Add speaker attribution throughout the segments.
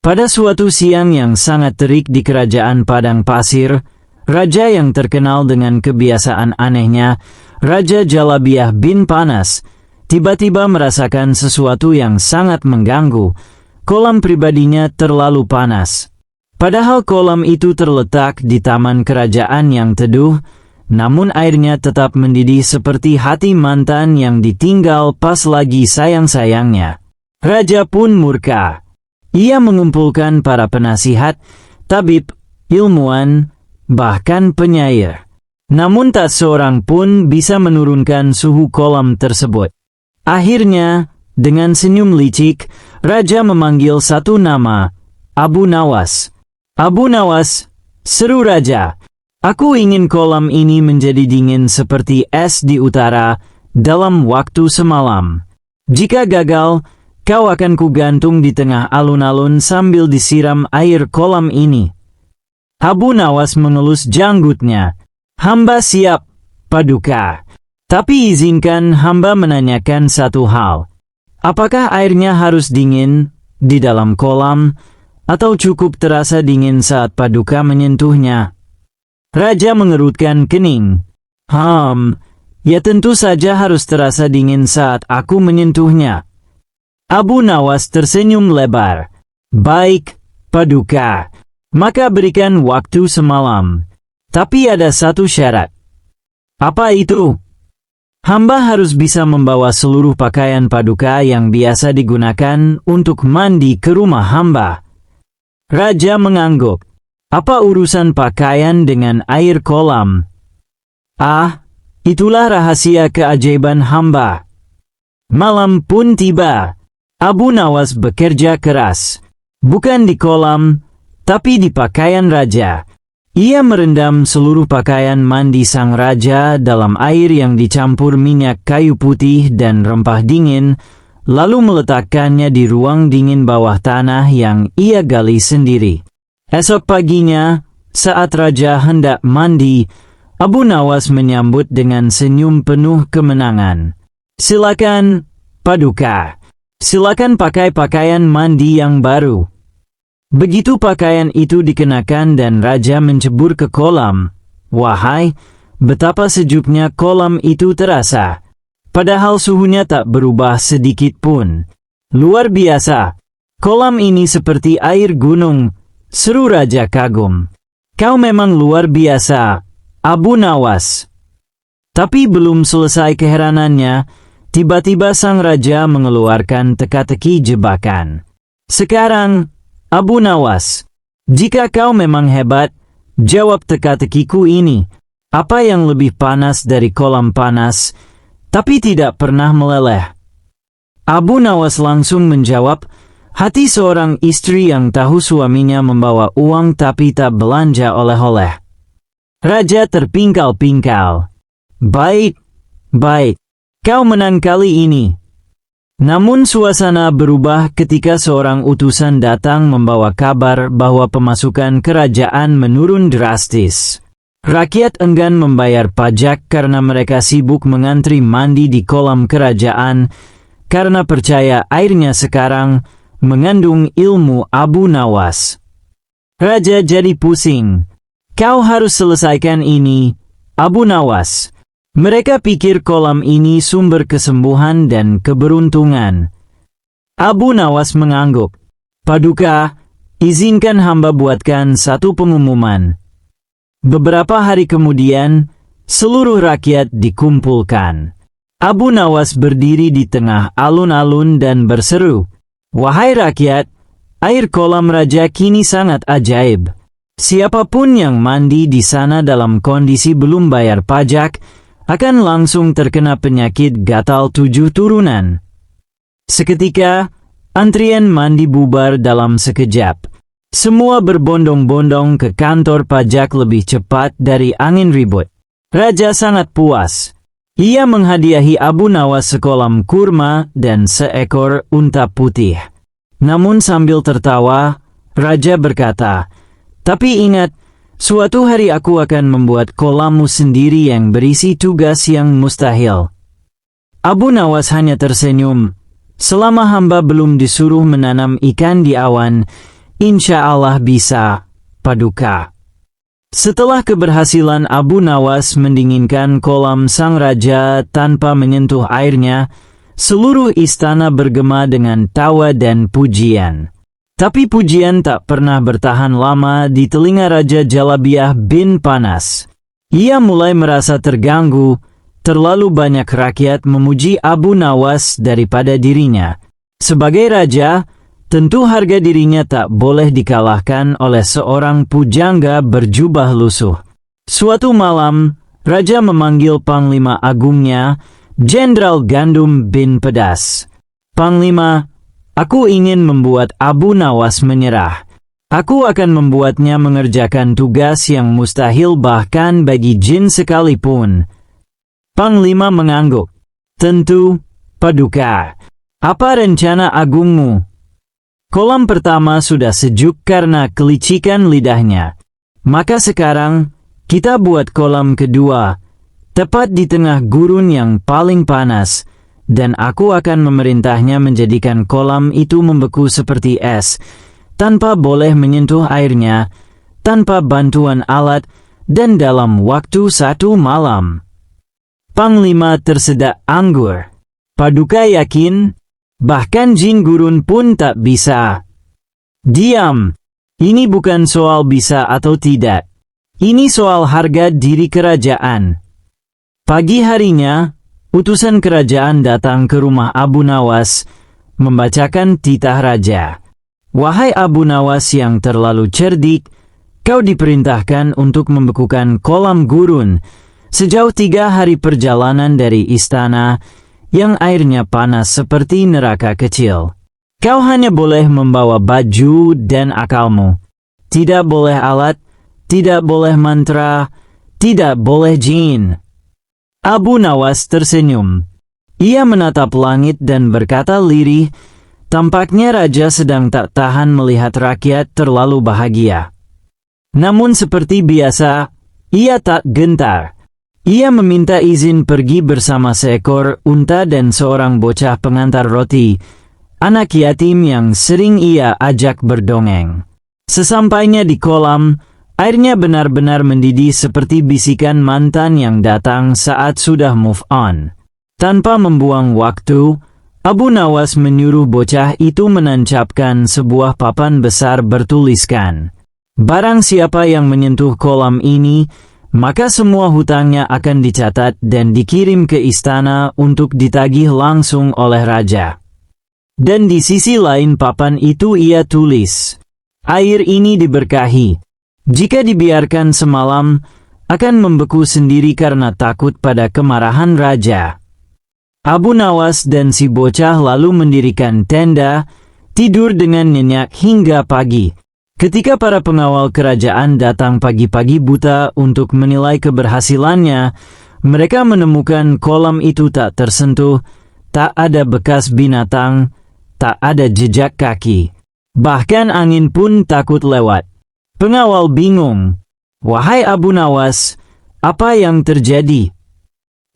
Speaker 1: Pada suatu siang yang sangat terik di kerajaan padang pasir, raja yang terkenal dengan kebiasaan anehnya, Raja Jalabiah bin Panas, tiba-tiba merasakan sesuatu yang sangat mengganggu. Kolam pribadinya terlalu panas. Padahal kolam itu terletak di taman kerajaan yang teduh, namun airnya tetap mendidih seperti hati mantan yang ditinggal pas lagi sayang-sayangnya. Raja pun murka. Ia mengumpulkan para penasihat, tabib, ilmuwan, bahkan penyair. Namun tak seorang pun bisa menurunkan suhu kolam tersebut. Akhirnya, dengan senyum licik, Raja memanggil satu nama, Abu Nawas. Abu Nawas, seru Raja, aku ingin kolam ini menjadi dingin seperti es di utara dalam waktu semalam. Jika gagal, kau akan kugantung di tengah alun-alun sambil disiram air kolam ini. Abu Nawas mengelus janggutnya. Hamba siap, Paduka. Tapi izinkan hamba menanyakan satu hal. Apakah airnya harus dingin di dalam kolam, atau cukup terasa dingin saat Paduka menyentuhnya? Raja mengerutkan kening. Ya tentu saja harus terasa dingin saat aku menyentuhnya. Abu Nawas tersenyum lebar. Baik, Paduka. Maka berikan waktu semalam. Tapi ada satu syarat. Apa itu? Hamba harus bisa membawa seluruh pakaian Paduka yang biasa digunakan untuk mandi ke rumah hamba. Raja mengangguk. Apa urusan pakaian dengan air kolam? Itulah rahasia keajaiban hamba. Malam pun tiba. Abu Nawas bekerja keras. Bukan di kolam, tapi di pakaian raja. Ia merendam seluruh pakaian mandi sang raja dalam air yang dicampur minyak kayu putih dan rempah dingin, lalu meletakkannya di ruang dingin bawah tanah yang ia gali sendiri. Esok paginya, saat raja hendak mandi, Abu Nawas menyambut dengan senyum penuh kemenangan. Silakan, Paduka. Silakan pakai pakaian mandi yang baru. Begitu pakaian itu dikenakan dan raja mencebur ke kolam. Wahai, betapa sejuknya kolam itu terasa. Padahal suhunya tak berubah sedikit pun. Luar biasa. Kolam ini seperti air gunung, seru raja kagum. Kau memang luar biasa, Abu Nawas. Tapi belum selesai keheranannya, tiba-tiba sang raja mengeluarkan teka-teki jebakan. Sekarang, Abu Nawas, jika kau memang hebat, jawab teka-tekiku ini. Apa yang lebih panas dari kolam panas, tapi tidak pernah meleleh? Abu Nawas langsung menjawab, hati seorang istri yang tahu suaminya membawa uang tapi tak belanja oleh-oleh. Raja terpingkal-pingkal. Baik. Kau menang kali ini. Namun suasana berubah ketika seorang utusan datang membawa kabar bahwa pemasukan kerajaan menurun drastis. Rakyat enggan membayar pajak karena mereka sibuk mengantri mandi di kolam kerajaan karena percaya airnya sekarang mengandung ilmu Abu Nawas. Raja jadi pusing. Kau harus selesaikan ini, Abu Nawas. Mereka pikir kolam ini sumber kesembuhan dan keberuntungan. Abu Nawas mengangguk. Paduka, izinkan hamba buatkan satu pengumuman. Beberapa hari kemudian, seluruh rakyat dikumpulkan. Abu Nawas berdiri di tengah alun-alun dan berseru, wahai rakyat, air kolam raja kini sangat ajaib. Siapapun yang mandi di sana dalam kondisi belum bayar pajak, akan langsung terkena penyakit gatal 7 turunan. Seketika, antrian mandi bubar dalam sekejap. Semua berbondong-bondong ke kantor pajak lebih cepat dari angin ribut. Raja sangat puas. Ia menghadiahi Abu Nawas sekolam kurma dan seekor unta putih. Namun sambil tertawa, Raja berkata, tapi ingat, suatu hari aku akan membuat kolammu sendiri yang berisi tugas yang mustahil. Abu Nawas hanya tersenyum. Selama hamba belum disuruh menanam ikan di awan, Insya Allah bisa, Paduka. Setelah keberhasilan Abu Nawas mendinginkan kolam sang raja tanpa menyentuh airnya, seluruh istana bergema dengan tawa dan pujian. Tapi pujian tak pernah bertahan lama di telinga Raja Jalabiah bin Panas. Ia mulai merasa terganggu, terlalu banyak rakyat memuji Abu Nawas daripada dirinya. Sebagai raja, tentu harga dirinya tak boleh dikalahkan oleh seorang pujangga berjubah lusuh. Suatu malam, Raja memanggil Panglima Agungnya, Jenderal Gandum bin Pedas. Panglima, aku ingin membuat Abu Nawas menyerah. Aku akan membuatnya mengerjakan tugas yang mustahil bahkan bagi jin sekalipun. Panglima mengangguk. Tentu, Paduka. Apa rencana agungmu? Kolam pertama sudah sejuk karena kelicikan lidahnya. Maka sekarang, kita buat kolam kedua, tepat di tengah gurun yang paling panas, dan aku akan memerintahnya menjadikan kolam itu membeku seperti es, tanpa boleh menyentuh airnya, tanpa bantuan alat, dan dalam waktu 1 malam. Panglima tersedak anggur. Paduka yakin? Bahkan jin gurun pun tak bisa. Diam. Ini bukan soal bisa atau tidak. Ini soal harga diri kerajaan. Pagi harinya, utusan kerajaan datang ke rumah Abu Nawas, membacakan titah raja. Wahai Abu Nawas yang terlalu cerdik, kau diperintahkan untuk membekukan kolam gurun sejauh 3 hari perjalanan dari istana yang airnya panas seperti neraka kecil. Kau hanya boleh membawa baju dan akalmu. Tidak boleh alat, tidak boleh mantra, tidak boleh jin. Abu Nawas tersenyum. Ia menatap langit dan berkata lirih, tampaknya raja sedang tak tahan melihat rakyat terlalu bahagia. Namun seperti biasa, ia tak gentar. Ia meminta izin pergi bersama seekor unta dan seorang bocah pengantar roti, anak yatim yang sering ia ajak berdongeng. Sesampainya di kolam, airnya benar-benar mendidih seperti bisikan mantan yang datang saat sudah move on. Tanpa membuang waktu, Abu Nawas menyuruh bocah itu menancapkan sebuah papan besar bertuliskan, "Barang siapa yang menyentuh kolam ini, maka semua hutangnya akan dicatat dan dikirim ke istana untuk ditagih langsung oleh raja." Dan di sisi lain papan itu ia tulis, "Air ini diberkahi. Jika dibiarkan semalam, akan membeku sendiri karena takut pada kemarahan raja." Abu Nawas dan si bocah lalu mendirikan tenda, tidur dengan nyenyak hingga pagi. Ketika para pengawal kerajaan datang pagi-pagi buta untuk menilai keberhasilannya, mereka menemukan kolam itu tak tersentuh, tak ada bekas binatang, tak ada jejak kaki. Bahkan angin pun takut lewat. Pengawal bingung. Wahai Abu Nawas, apa yang terjadi?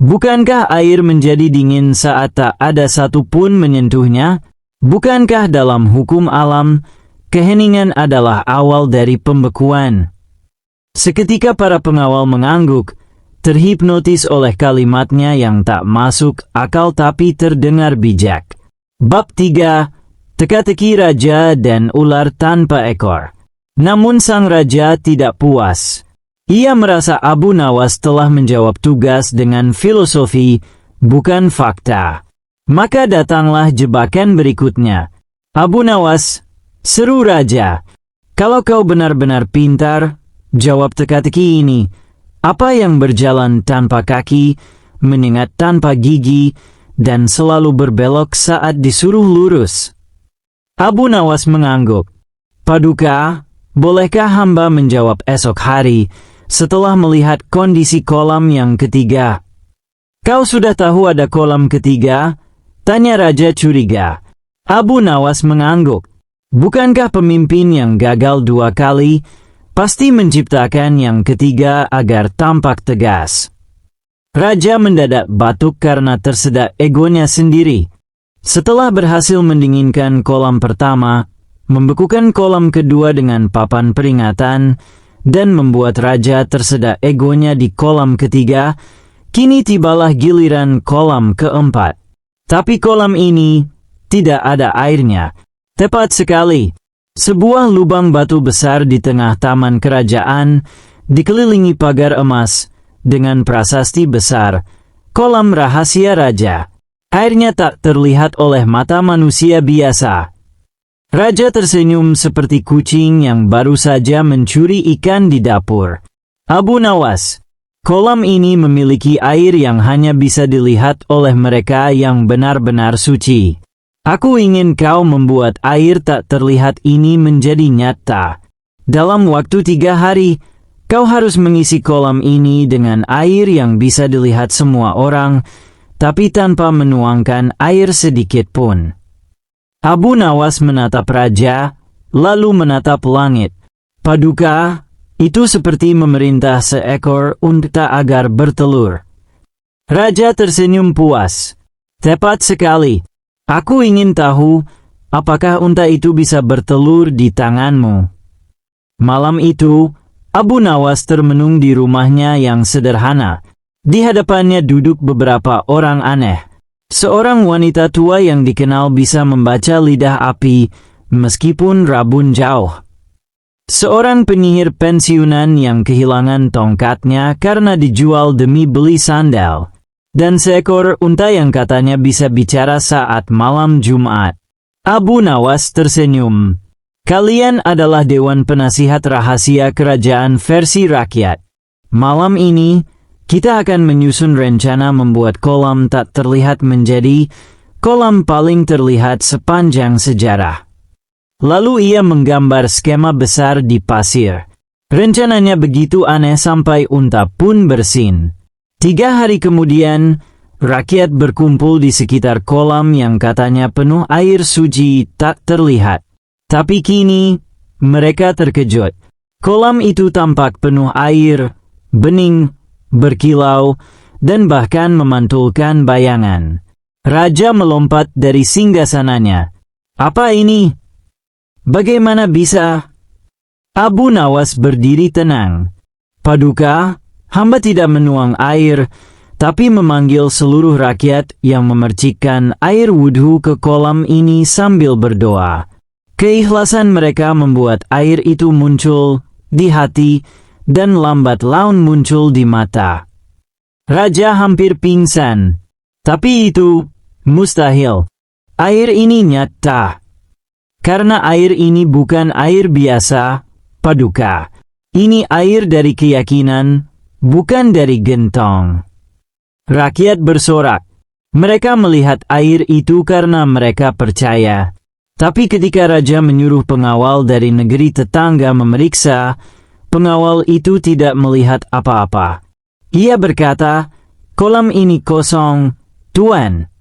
Speaker 1: Bukankah air menjadi dingin saat tak ada satupun menyentuhnya? Bukankah dalam hukum alam, keheningan adalah awal dari pembekuan? Seketika para pengawal mengangguk, terhipnotis oleh kalimatnya yang tak masuk akal tapi terdengar bijak. Bab 3, Teka-teki Raja dan Ular Tanpa Ekor. Namun sang raja tidak puas. Ia merasa Abu Nawas telah menjawab tugas dengan filosofi, bukan fakta. Maka datanglah jebakan berikutnya. "Abu Nawas," seru raja, "kalau kau benar-benar pintar, jawab teka-teki ini. Apa yang berjalan tanpa kaki, menyengat tanpa gigi, dan selalu berbelok saat disuruh lurus?" Abu Nawas mengangguk. "Paduka, bolehkah hamba menjawab esok hari, setelah melihat kondisi kolam yang ketiga?" "Kau sudah tahu ada kolam ketiga?" tanya raja curiga. Abu Nawas mengangguk. Bukankah pemimpin yang gagal 2 kali pasti menciptakan yang ketiga agar tampak tegas? Raja mendadak batuk karena tersedak egonya sendiri. Setelah berhasil mendinginkan kolam pertama, membekukan kolam kedua dengan papan peringatan, dan membuat raja tersedak egonya di kolam ketiga. Kini tibalah giliran kolam keempat. Tapi kolam ini tidak ada airnya. Tepat sekali, sebuah lubang batu besar di tengah taman kerajaan, dikelilingi pagar emas, dengan prasasti besar, kolam rahasia raja. Airnya tak terlihat oleh mata manusia biasa. Raja tersenyum seperti kucing yang baru saja mencuri ikan di dapur. Abu Nawas, kolam ini memiliki air yang hanya bisa dilihat oleh mereka yang benar-benar suci. Aku ingin kau membuat air tak terlihat ini menjadi nyata. Dalam waktu 3 hari, kau harus mengisi kolam ini dengan air yang bisa dilihat semua orang, tapi tanpa menuangkan air sedikit pun. Abu Nawas menatap raja, lalu menatap langit. Paduka, itu seperti memerintah seekor unta agar bertelur. Raja tersenyum puas. Tepat sekali. Aku ingin tahu, apakah unta itu bisa bertelur di tanganmu. Malam itu, Abu Nawas termenung di rumahnya yang sederhana. Di hadapannya duduk beberapa orang aneh. Seorang wanita tua yang dikenal bisa membaca lidah api, meskipun rabun jauh. Seorang penyihir pensiunan yang kehilangan tongkatnya karena dijual demi beli sandal. Dan seekor unta yang katanya bisa bicara saat malam Jumat. Abu Nawas tersenyum. Kalian adalah Dewan Penasihat Rahasia Kerajaan versi rakyat. Malam ini, kita akan menyusun rencana membuat kolam tak terlihat menjadi kolam paling terlihat sepanjang sejarah. Lalu ia menggambar skema besar di pasir. Rencananya begitu aneh sampai unta pun bersin. 3 hari kemudian, rakyat berkumpul di sekitar kolam yang katanya penuh air suci tak terlihat. Tapi kini, mereka terkejut. Kolam itu tampak penuh air, bening, berkilau, dan bahkan memantulkan bayangan. Raja melompat dari singgasananya. Apa ini? Bagaimana bisa? Abu Nawas berdiri tenang. Paduka, hamba tidak menuang air, tapi memanggil seluruh rakyat yang memercikkan air wudhu ke kolam ini sambil berdoa. Keikhlasan mereka membuat air itu muncul di hati dan lambat laun muncul di mata. Raja hampir pingsan. Tapi itu mustahil. Air ini nyata. Karena air ini bukan air biasa, Paduka. Ini air dari keyakinan, bukan dari gentong. Rakyat bersorak. Mereka melihat air itu karena mereka percaya. Tapi ketika raja menyuruh pengawal dari negeri tetangga memeriksa, pengawal itu tidak melihat apa-apa. Ia berkata, kolam ini kosong, Tuan.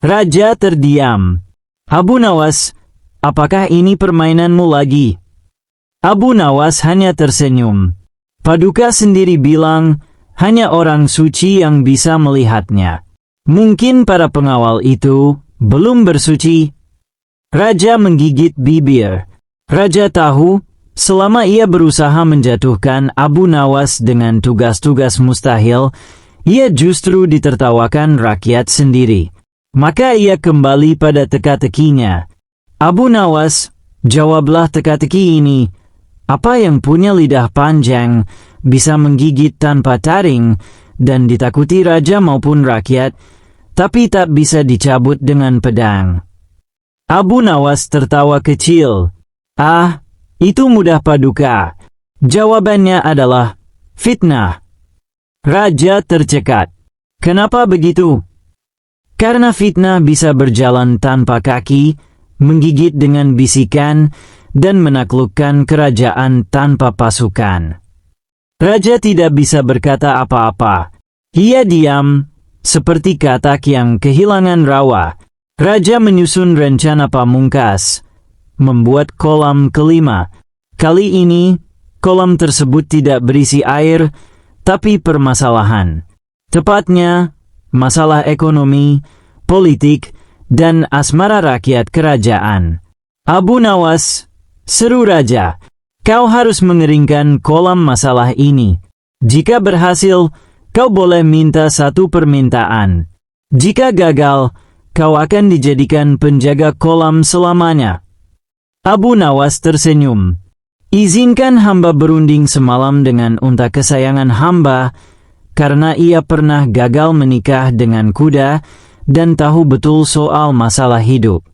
Speaker 1: Raja terdiam. Abu Nawas, apakah ini permainanmu lagi? Abu Nawas hanya tersenyum. Paduka sendiri bilang, hanya orang suci yang bisa melihatnya. Mungkin para pengawal itu belum bersuci. Raja menggigit bibir. Raja tahu, selama ia berusaha menjatuhkan Abu Nawas dengan tugas-tugas mustahil, ia justru ditertawakan rakyat sendiri. Maka ia kembali pada teka-tekinya. Abu Nawas, jawablah teka-teki ini. Apa yang punya lidah panjang, bisa menggigit tanpa taring, dan ditakuti raja maupun rakyat, tapi tak bisa dicabut dengan pedang? Abu Nawas tertawa kecil. Ah, itu mudah Paduka. Jawabannya adalah fitnah. Raja tercekat. Kenapa begitu? Karena fitnah bisa berjalan tanpa kaki, menggigit dengan bisikan, dan menaklukkan kerajaan tanpa pasukan. Raja tidak bisa berkata apa-apa. Ia diam, seperti katak yang kehilangan rawa. Raja menyusun rencana pamungkas, membuat kolam kelima. Kali ini, kolam tersebut tidak berisi air, tapi permasalahan. Tepatnya, masalah ekonomi, politik, dan asmara rakyat kerajaan. Abu Nawas, seru raja, kau harus mengeringkan kolam masalah ini. Jika berhasil, kau boleh minta satu permintaan. Jika gagal, kau akan dijadikan penjaga kolam selamanya. Abu Nawas tersenyum. Izinkan hamba berunding semalam dengan unta kesayangan hamba, karena ia pernah gagal menikah dengan kuda dan tahu betul soal masalah hidup.